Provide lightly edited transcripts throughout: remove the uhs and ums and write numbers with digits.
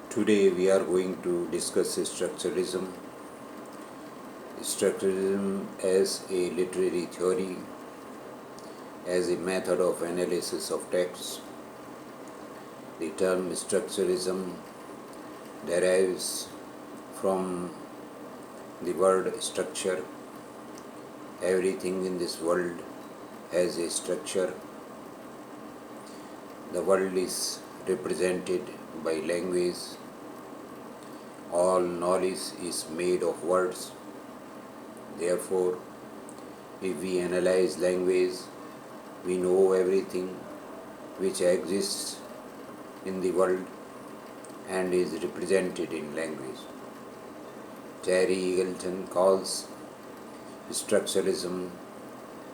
Today we are going to discuss structuralism. Structuralism as a literary theory, as a method of analysis of texts. The term structuralism derives from the word structure. Everything in this world has a structure. The world is represented by language. All knowledge is made of words. Therefore, if we analyze language, we know everything which exists in the world and is represented in language. Terry Eagleton calls structuralism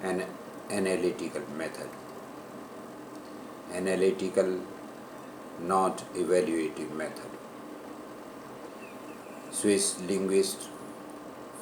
an analytical method. Analytical, not evaluative method. Swiss linguist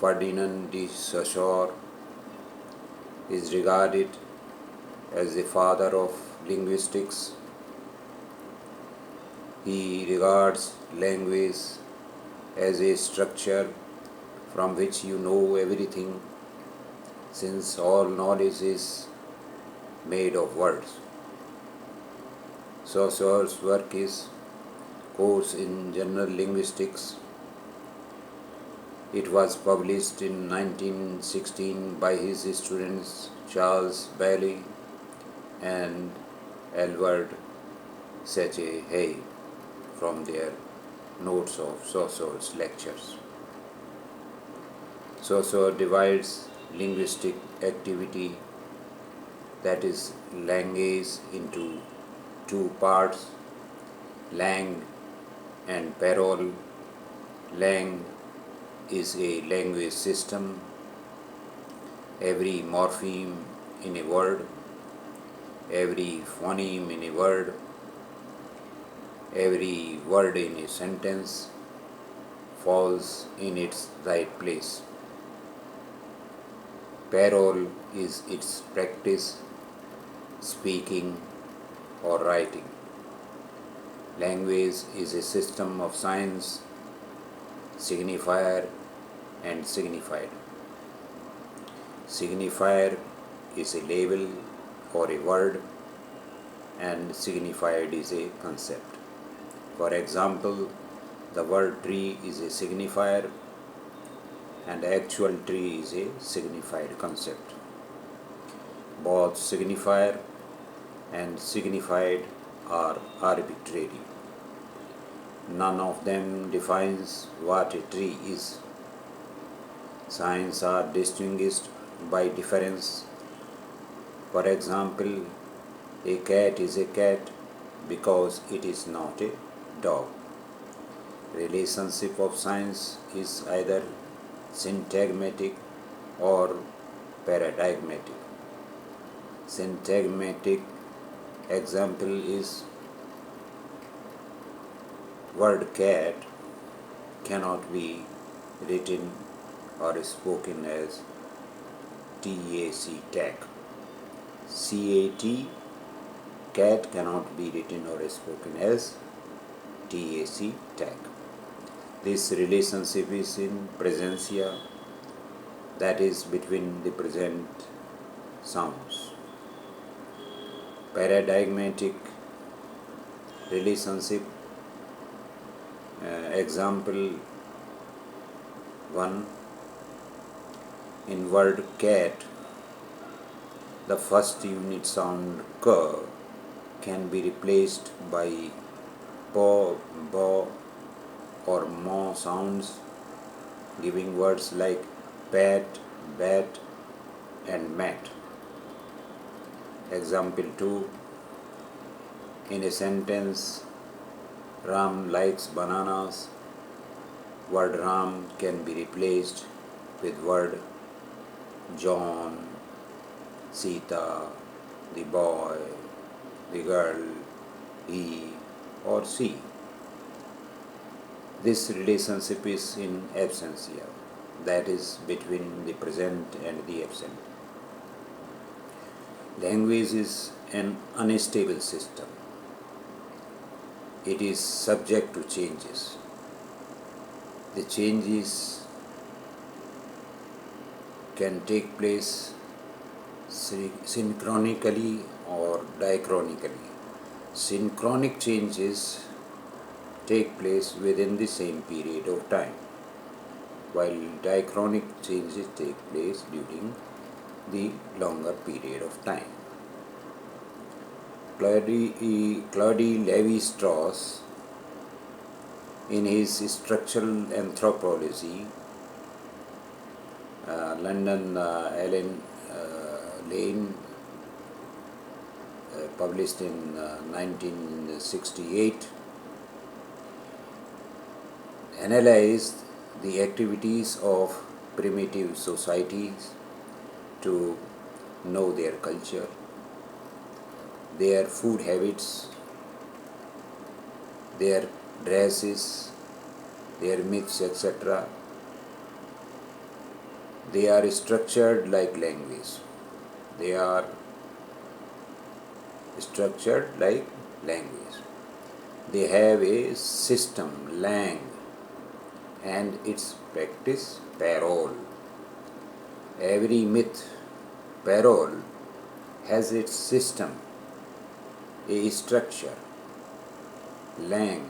Ferdinand de Saussure is regarded as the father of linguistics. He regards language as a structure from which you know everything, since all knowledge is made of words. Saussure's work is Course in General Linguistics. It was published in 1916 by his students Charles Bailey and Edward Hay from their notes of Saussure's lectures. Saussure divides linguistic activity, that is language, into two parts, lang and parole. Lang is a language system. Every morpheme in a word, every phoneme in a word, every word in a sentence falls in its right place. Parole is its practice, speaking or writing. Language is a system of signs, signifier and signified. Signifier is a label or a word, and signified is a concept. For example, the word tree is a signifier and actual tree is a signified concept. Both signifier and signified are arbitrary. None of them defines what a tree is. Signs are distinguished by difference. For example, a cat is a cat because it is not a dog. Relationship of signs is either syntagmatic or paradigmatic. Syntagmatic example is word cat cannot be written or spoken as TAC. CAT, cat cannot be written or spoken as TAC. This relationship is in presentia, that is between the present sounds. Paradigmatic relationship, example 1, in word cat, the first unit sound k can be replaced by po, bo or mo sounds, giving words like pat, bat and mat. Example 2, in a sentence, Ram likes bananas, word Ram can be replaced with word John, Sita, the boy, the girl, he or she. This relationship is in absentia, that is between the present and the absent. Language is an unstable system. it is subject to changes. The changes can take place synchronically or diachronically. Synchronic changes take place within the same period of time, while diachronic changes take place during the longer period of time. Claude Lévi-Strauss, in his Structural Anthropology, London Allen Lane, published in 1968, analyzed the activities of primitive societies to know their culture, their food habits, their dresses, their myths, etc. They are structured like language. They are structured like language. They have a system, lang, and its practice, parole. Every myth, parole, has its system, a structure, lang.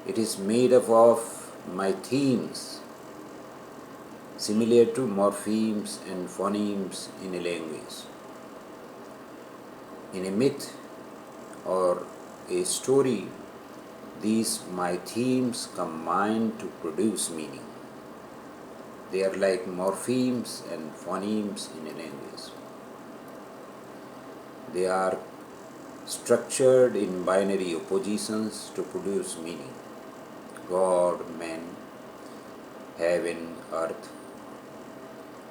It is made up of mythemes, similar to morphemes and phonemes in a language. In a myth or a story, these mythemes combine to produce meaning. They are like morphemes and phonemes in a language. They are structured in binary oppositions to produce meaning. God, man, heaven, earth,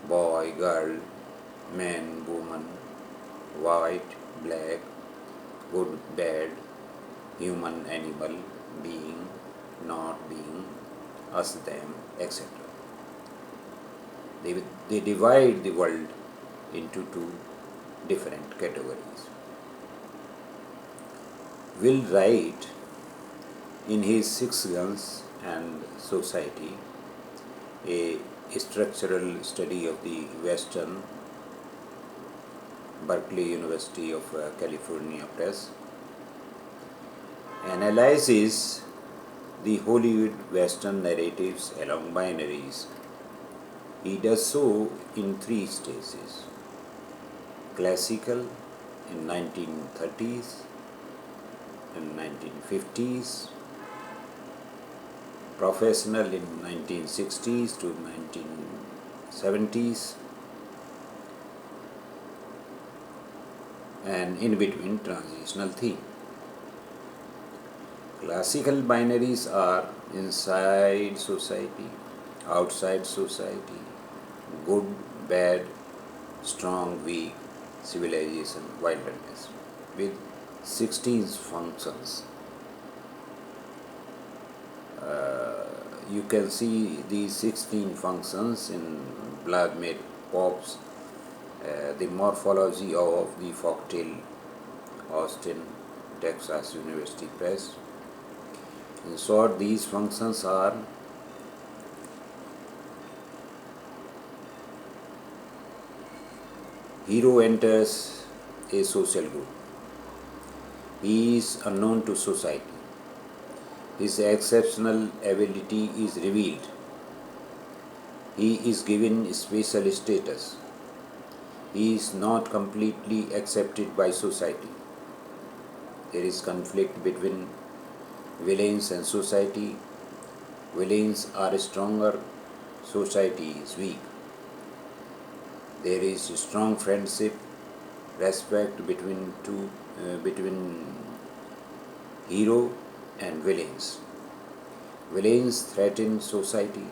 boy, girl, man, woman, white, black, good, bad, human, animal, being, not being, us, them, etc. They divide the world into two different categories. Will Wright, in his Six Guns and Society, a structural study of the Western, Berkeley University of California Press, analyzes the Hollywood Western narratives along binaries. He does so in three stages: classical in 1930s and 1950s, professional in 1960s to 1970s, and in between transitional theme. Classical binaries are inside society, outside society, good, bad, strong, weak, civilization, wilderness, with 16 functions. You can see these 16 functions in Vladimir Pop's The Morphology of the Folktale, Austin, Texas University Press. In short, these functions are: hero enters a social group. He is unknown to society. His exceptional ability is revealed. He is given special status. He is not completely accepted by society. There is conflict between villains and society. Villains are stronger, society is weak. There is strong friendship, respect between hero and villains. Villains threaten society.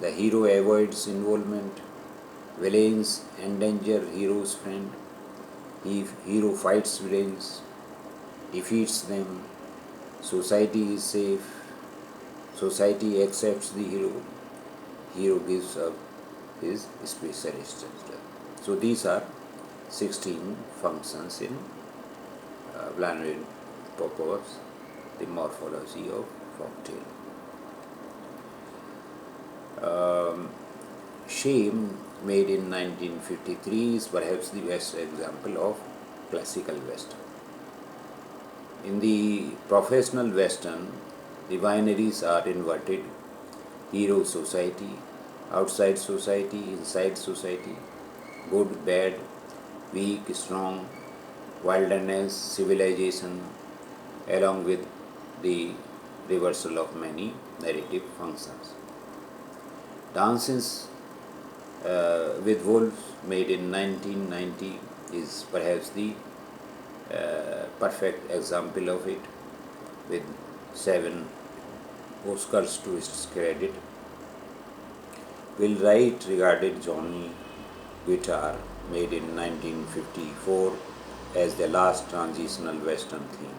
The hero avoids involvement. Villains endanger hero's friend. If hero fights villains, defeats them, society is safe. Society accepts the hero. Hero gives up his special status. So these are 16 functions in Vladimir propose the morphology of folktale. Shame, made in 1953, is perhaps the best example of classical Western. In the professional Western, the binaries are inverted: hero society, outside society, inside society, good, bad, weak, strong, wilderness, civilization, along with the reversal of many narrative functions. Dances with Wolves, made in 1990, is perhaps the perfect example of it, with 7 Oscars to its credit. Will Wright regarded Johnny Guitar, made in 1954, as the last transitional Western theme.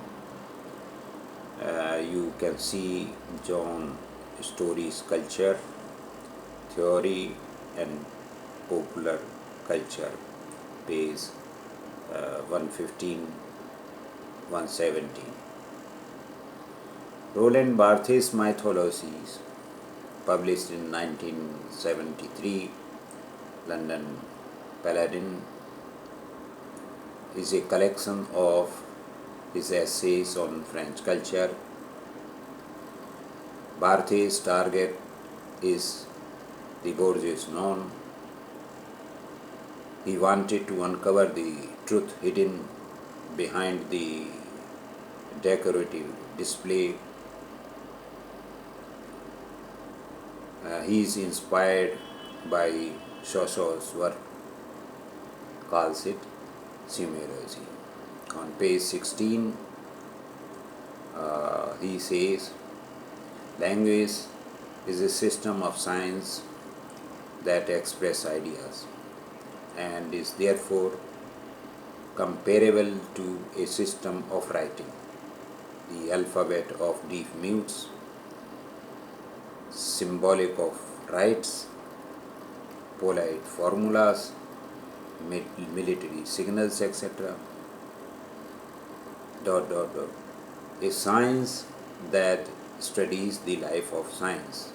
You can see John Story's culture, theory, and popular culture, page 115, 117. Roland Barthes' Mythologies, published in 1973, London Paladin, is a collection of his essays on French culture. Barthes' target is the bourgeois non. He wanted to uncover the truth hidden behind the decorative display. He is inspired by Chaucer's work, calls it semiology. On page 16, he says, language is a system of signs that express ideas and is therefore comparable to a system of writing. The alphabet of deaf mutes, symbolic of rites, polite formulas, military signals, etc. A science that studies the life of science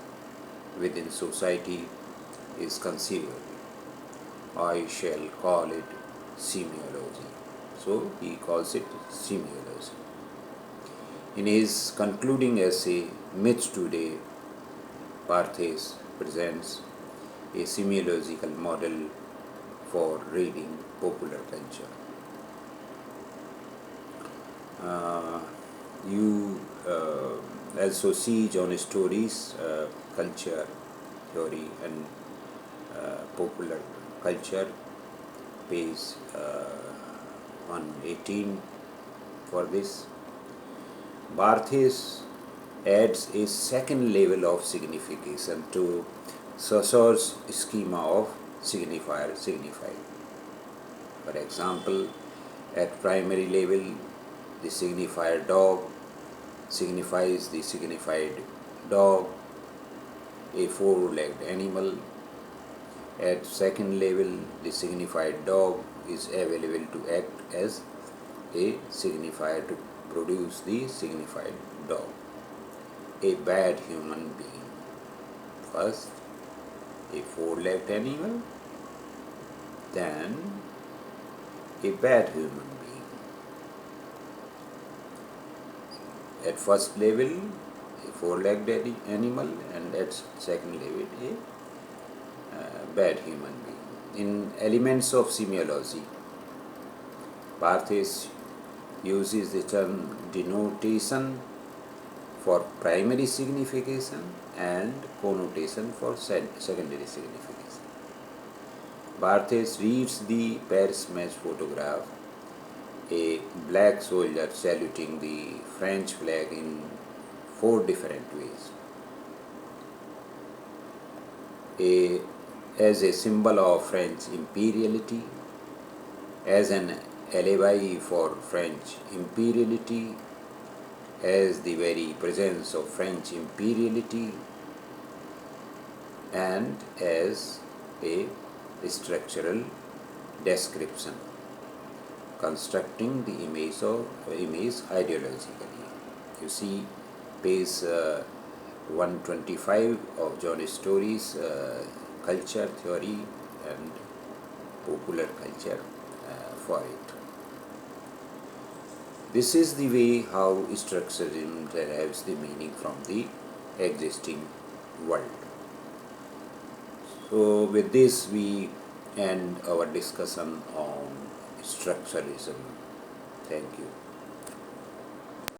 within society is conceivable. I shall call it semiology. So he calls it semiology. In his concluding essay, Myths Today, Barthes presents a semiological model for reading popular culture. You also see John Story's culture, theory, and popular culture, page 118 for this. Barthes adds a second level of signification to Chaucer's schema of signifier signified. For example, at primary level, the signifier dog signifies the signified dog, a four-legged animal. At second level, the signified dog is available to act as a signifier to produce the signified dog. A bad human being. First, a four-legged animal, then a bad human being. At first level, a four-legged animal, and at second level, a bad human being. In Elements of Semiology, Barthes uses the term denotation for primary signification and connotation for secondary signification. Barthes reads the Paris match photograph, a black soldier saluting the French flag, in 4 different ways. As a symbol of French imperiality, as an alibi for French imperiality, as the very presence of French imperiality, and as a structural description. constructing the image ideologically. You see page 125 of John Story's culture theory and popular culture for it. This is the way how structuralism derives the meaning from the existing world. So with this we end our discussion on structuralism. Thank you.